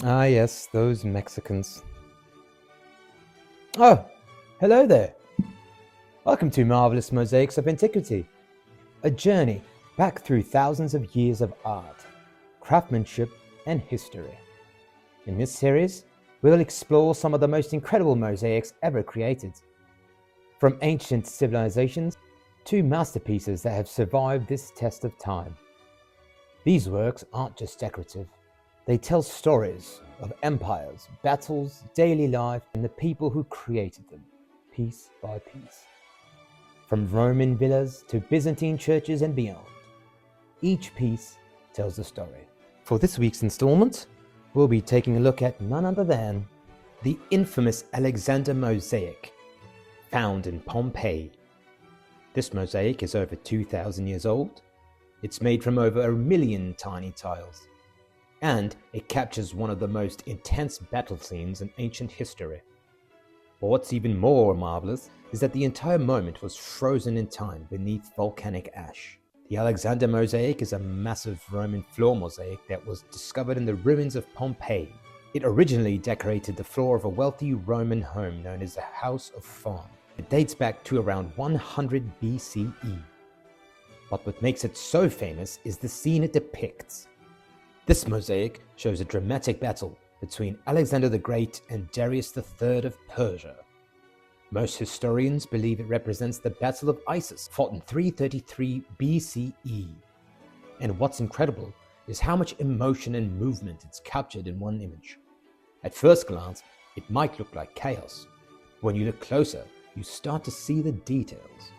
Ah yes, those Mexicans. Oh, hello there. Welcome to Marvellous Mosaics of Antiquity, a journey back through thousands of years of art, craftsmanship, and history. In this series, we'll explore some of the most incredible mosaics ever created, from ancient civilizations to masterpieces that have survived this test of time. These works aren't just decorative. They tell stories of empires, battles, daily life, and the people who created them, piece by piece. From Roman villas to Byzantine churches and beyond, each piece tells a story. For this week's installment, we'll be taking a look at none other than the infamous Alexander Mosaic, found in Pompeii. This mosaic is over 2,000 years old. It's made from over 1 million tiny tiles, and it captures one of the most intense battle scenes in ancient history. But what's even more marvelous is that the entire moment was frozen in time beneath volcanic ash. The Alexander Mosaic is a massive Roman floor mosaic that was discovered in the ruins of Pompeii. It originally decorated the floor of a wealthy Roman home known as the House of Fawn. It dates back to around 100 BCE. But what makes it so famous is the scene it depicts. This mosaic shows a dramatic battle between Alexander the Great and Darius III of Persia. Most historians believe it represents the Battle of Issus, fought in 333 BCE. And what's incredible is how much emotion and movement it's captured in one image. At first glance, it might look like chaos. When you look closer, you start to see the details.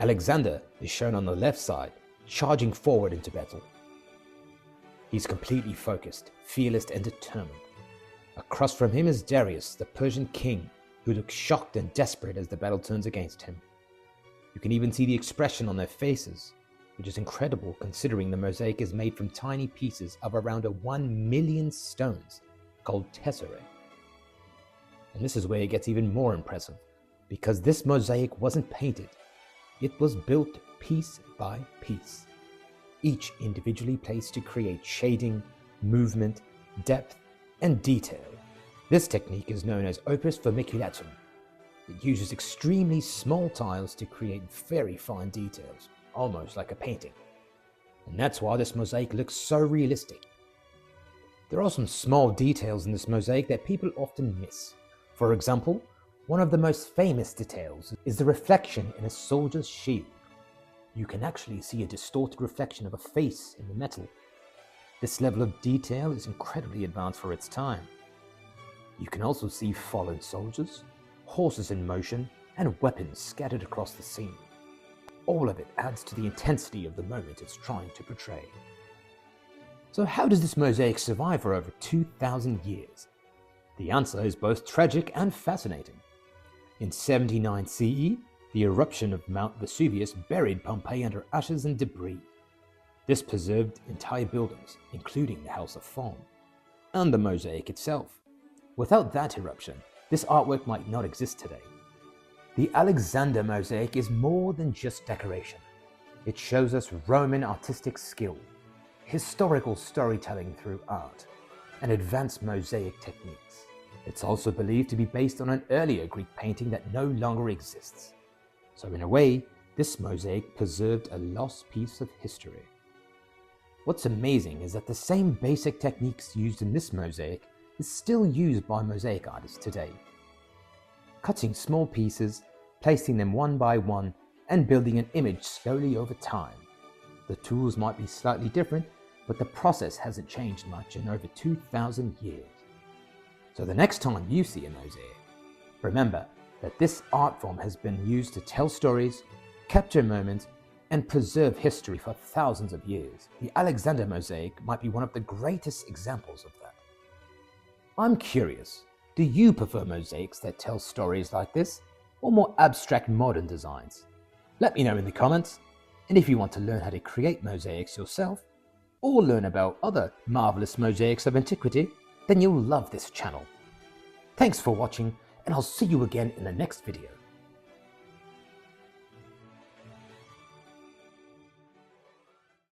Alexander is shown on the left side, charging forward into battle. He's completely focused, fearless and determined. Across from him is Darius, the Persian king, who looks shocked and desperate as the battle turns against him. You can even see the expression on their faces, which is incredible considering the mosaic is made from tiny pieces of around 1 million stones, called tesserae. And this is where it gets even more impressive, because this mosaic wasn't painted. It was built piece by piece, each individually placed to create shading, movement, depth, and detail. This technique is known as Opus Vermiculatum. It uses extremely small tiles to create very fine details, almost like a painting. And that's why this mosaic looks so realistic. There are some small details in this mosaic that people often miss. For example, one of the most famous details is the reflection in a soldier's shield. You can actually see a distorted reflection of a face in the metal. This level of detail is incredibly advanced for its time. You can also see fallen soldiers, horses in motion, and weapons scattered across the scene. All of it adds to the intensity of the moment it's trying to portray. So how does this mosaic survive for over 2,000 years? The answer is both tragic and fascinating. In 79 CE, the eruption of Mount Vesuvius buried Pompeii under ashes and debris. This preserved entire buildings, including the House of Fawn, and the mosaic itself. Without that eruption, this artwork might not exist today. The Alexander Mosaic is more than just decoration. It shows us Roman artistic skill, historical storytelling through art, and advanced mosaic techniques. It's also believed to be based on an earlier Greek painting that no longer exists. So in a way, this mosaic preserved a lost piece of history. What's amazing is that the same basic techniques used in this mosaic is still used by mosaic artists today. Cutting small pieces, placing them one by one, and building an image slowly over time. The tools might be slightly different, but the process hasn't changed much in over 2,000 years. So the next time you see a mosaic, remember that this art form has been used to tell stories, capture moments, and preserve history for thousands of years. The Alexander Mosaic might be one of the greatest examples of that. I'm curious, do you prefer mosaics that tell stories like this, or more abstract modern designs? Let me know in the comments, and if you want to learn how to create mosaics yourself, or learn about other marvelous mosaics of antiquity, then you'll love this channel. Thanks for watching, and I'll see you again in the next video.